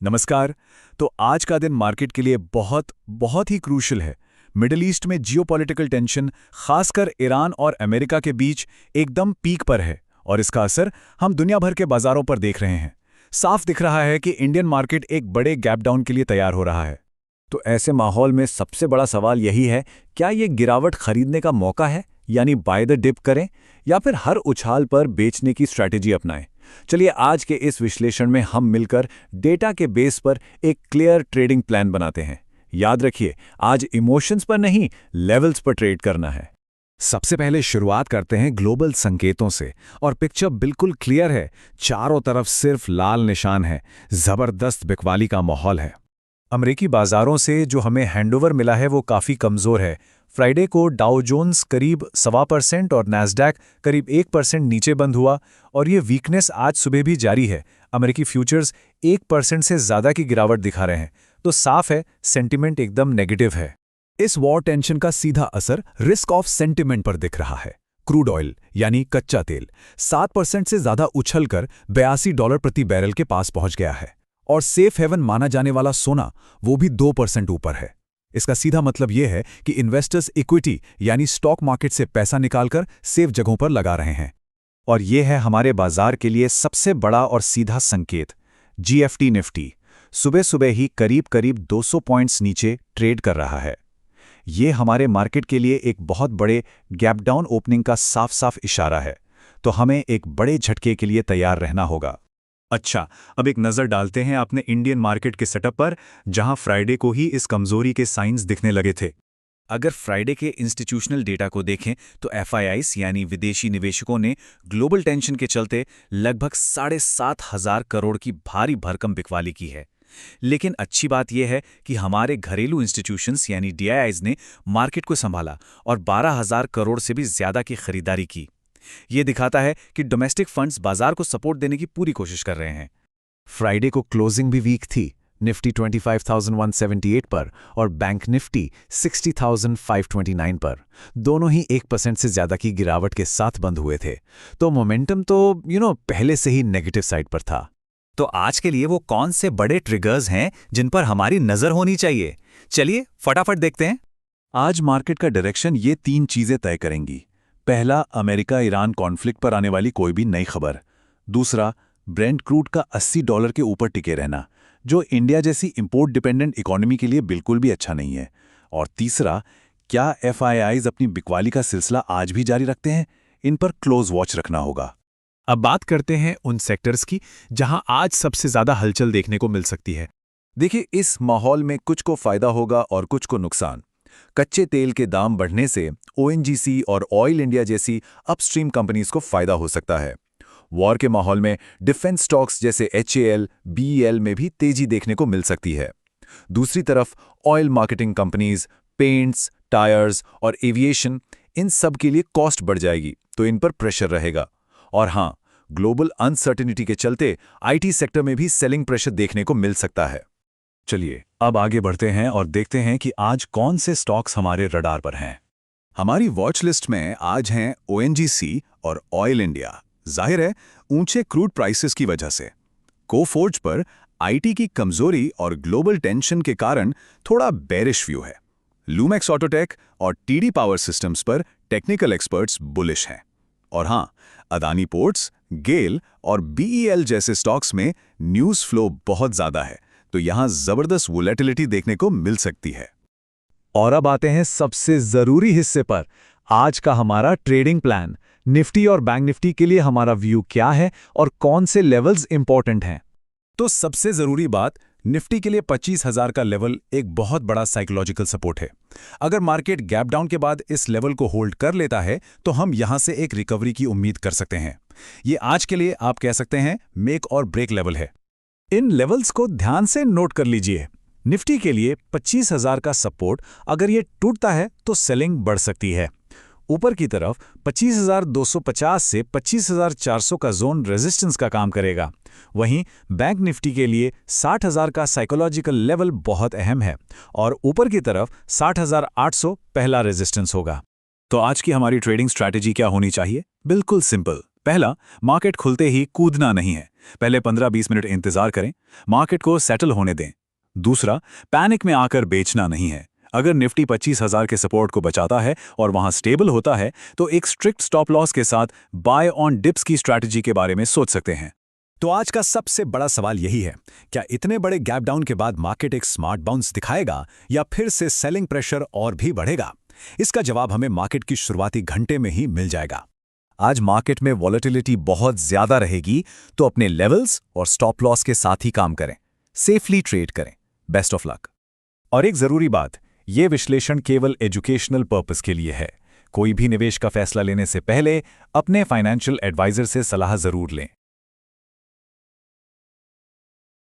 नमस्कार। तो आज का दिन मार्केट के लिए बहुत बहुत ही क्रूशल है। मिडिल ईस्ट में जियोपॉलिटिकल टेंशन, खासकर ईरान और अमेरिका के बीच, एकदम पीक पर है और इसका असर हम दुनिया भर के बाजारों पर देख रहे हैं। साफ दिख रहा है कि इंडियन मार्केट एक बड़े गैप डाउन के लिए तैयार हो रहा है। तो ऐसे माहौल में सबसे बड़ा सवाल यही है, क्या ये गिरावट खरीदने का मौका है, यानी बाय द डिप करें, या फिर हर उछाल पर बेचने की स्ट्रैटेजी अपनाएं। चलिए आज के इस विश्लेषण में हम मिलकर डेटा के बेस पर एक क्लियर ट्रेडिंग प्लान बनाते हैं। याद रखिए, आज इमोशंस पर नहीं, लेवल्स पर ट्रेड करना है। सबसे पहले शुरुआत करते हैं ग्लोबल संकेतों से और पिक्चर बिल्कुल क्लियर है। चारों तरफ सिर्फ लाल निशान है, जबरदस्त बिकवाली का माहौल है। अमेरिकी बाजारों से जो हमें हैंडओवर मिला है वो काफ़ी कमज़ोर है। फ्राइडे को डाउ जोन्स करीब 1.25% और नैस्डैक करीब 1% नीचे बंद हुआ और ये वीकनेस आज सुबह भी जारी है। अमेरिकी फ्यूचर्स 1% से ज़्यादा की गिरावट दिखा रहे हैं, तो साफ है सेंटिमेंट एकदम नेगेटिव है। इस वॉर टेंशन का सीधा असर रिस्क ऑफ सेंटिमेंट पर दिख रहा है। क्रूड ऑयल यानी कच्चा तेल 7% से ज़्यादा उछलकर $82 प्रति बैरल के पास पहुंच गया है और सेफ हेवन माना जाने वाला सोना वो भी 2% ऊपर है। इसका सीधा मतलब यह है कि इन्वेस्टर्स इक्विटी यानी स्टॉक मार्केट से पैसा निकालकर सेफ जगहों पर लगा रहे हैं। और ये है हमारे बाजार के लिए सबसे बड़ा और सीधा संकेत। जीएफटी निफ्टी सुबह सुबह ही करीब करीब 200 पॉइंट्स नीचे ट्रेड कर रहा है। ये हमारे मार्केट के लिए एक बहुत बड़े गैप डाउन ओपनिंग का साफ साफ इशारा है, तो हमें एक बड़े झटके के लिए तैयार रहना होगा। अच्छा, अब एक नज़र डालते हैं अपने इंडियन मार्केट के सेटअप पर, जहां फ्राइडे को ही इस कमजोरी के साइंस दिखने लगे थे। अगर फ्राइडे के इंस्टीट्यूशनल डेटा को देखें तो एफआईआईस यानी विदेशी निवेशकों ने ग्लोबल टेंशन के चलते लगभग 7,500 करोड़ की भारी भरकम बिकवाली की है। लेकिन अच्छी बात यह है कि हमारे घरेलू इंस्टीट्यूशंस यानी डीआईआईज ने मार्केट को संभाला और 12,000 करोड़ से भी ज्यादा की खरीदारी की। ये दिखाता है कि डोमेस्टिक फंड्स बाजार को सपोर्ट देने की पूरी कोशिश कर रहे हैं। फ्राइडे को क्लोजिंग भी वीक थी। निफ्टी 25,178 पर और बैंक निफ्टी 60,529 पर। दोनों ही 1% से ज्यादा की गिरावट के साथ बंद हुए थे, तो मोमेंटम तो पहले से ही नेगेटिव साइड पर था। तो आज के लिए वो कौन से बड़े ट्रिगर्स हैं जिन पर हमारी नजर होनी चाहिए? चलिए फटाफट देखते हैं। आज मार्केट का डायरेक्शन ये 3 चीजें तय करेंगी। पहला, अमेरिका ईरान कॉन्फ्लिक्ट पर आने वाली कोई भी नई खबर। दूसरा, ब्रेंट क्रूड का $80 के ऊपर टिके रहना, जो इंडिया जैसी इंपोर्ट डिपेंडेंट इकोनॉमी के लिए बिल्कुल भी अच्छा नहीं है। और तीसरा, क्या एफआईआईज अपनी बिकवाली का सिलसिला आज भी जारी रखते हैं? इन पर क्लोज वॉच रखना होगा। अब बात करते हैं उन सेक्टर्स की जहां आज सबसे ज्यादा हलचल देखने को मिल सकती है। देखिए, इस माहौल में कुछ को फायदा होगा और कुछ को नुकसान। कच्चे तेल के दाम बढ़ने से ओएनजीसी और ऑयल इंडिया जैसी अपस्ट्रीम कंपनीज को फायदा हो सकता है। वॉर के माहौल में डिफेंस स्टॉक्स जैसे एचएएल, बीईएल में भी तेजी देखने को मिल सकती है। दूसरी तरफ oil marketing companies, paints, tyres और एविएशन, इन सब के लिए कॉस्ट बढ़ जाएगी, तो इन पर प्रेशर रहेगा। और हां, ग्लोबल अनसर्टेनिटी के चलते आईटी सेक्टर में भी सेलिंग प्रेशर देखने को मिल सकता है। चलिए अब आगे बढ़ते हैं और देखते हैं कि आज कौन से स्टॉक्स हमारे रडार पर हैं। हमारी वॉच लिस्ट में आज हैं ओएनजीसी और ऑयल इंडिया। जाहिर है ऊंचे क्रूड प्राइसेस की वजह से। कोफोर्ज पर आईटी की कमजोरी और ग्लोबल टेंशन के कारण थोड़ा बेरिश व्यू है। लूमेक्स ऑटोटेक और टीडी पावर सिस्टम्स पर टेक्निकल एक्सपर्ट्स बुलिश हैं। और हां, अदानी पोर्ट्स, गेल और बीईएल जैसे स्टॉक्स में न्यूज फ्लो बहुत ज्यादा है, तो यहां जबरदस्त वोलेटिलिटी देखने को मिल सकती है। और अब आते हैं सबसे जरूरी हिस्से पर, आज का हमारा ट्रेडिंग प्लान। निफ्टी और बैंक निफ्टी के लिए हमारा व्यू क्या है और कौन से लेवल्स इंपॉर्टेंट हैं? तो सबसे जरूरी बात, निफ्टी के लिए 25,000 का लेवल एक बहुत बड़ा साइकोलॉजिकल सपोर्ट है। अगर मार्केट गैप डाउन के बाद इस लेवल को होल्ड कर लेता है तो हम यहां से एक रिकवरी की उम्मीद कर सकते हैं। ये आज के लिए आप कह सकते हैं मेक और ब्रेक लेवल है। इन लेवल्स को ध्यान से नोट कर लीजिए। निफ्टी के लिए 25,000 का सपोर्ट, अगर ये टूटता है तो सेलिंग बढ़ सकती है। ऊपर की तरफ 25,250 से 25,400 का जोन रेजिस्टेंस का काम करेगा। वहीं बैंक निफ्टी के लिए 60,000 का साइकोलॉजिकल लेवल बहुत अहम है और ऊपर की तरफ 60,800 पहला रेजिस्टेंस होगा। तो आज की हमारी ट्रेडिंग स्ट्रैटेजी क्या होनी चाहिए? बिल्कुल सिंपल, पहला, मार्केट खुलते ही कूदना नहीं है। पहले 15-20 मिनट इंतजार करें, मार्केट को सेटल होने दें। दूसरा, पैनिक में आकर बेचना नहीं है। अगर निफ्टी 25,000 के सपोर्ट को बचाता है और वहां स्टेबल होता है तो एक स्ट्रिक्ट स्टॉप लॉस के साथ बाय ऑन डिप्स की स्ट्रैटेजी के बारे में सोच सकते हैं। तो आज का सबसे बड़ा सवाल यही है, क्या इतने बड़े गैप डाउन के बाद मार्केट एक स्मार्ट बाउंस दिखाएगा या फिर से सेलिंग प्रेशर और भी बढ़ेगा? इसका जवाब हमें मार्केट की शुरुआती घंटे में ही मिल जाएगा। आज मार्केट में वॉलेटिलिटी बहुत ज्यादा रहेगी, तो अपने लेवल्स और स्टॉप लॉस के साथ ही काम करें, सेफली ट्रेड करें। Best of luck. और एक जरूरी बात, ये विश्लेषण केवल एजुकेशनल पर्पस के लिए है। कोई भी निवेश का फैसला लेने से पहले अपने फाइनेंशियल एडवाइजर से सलाह जरूर लें।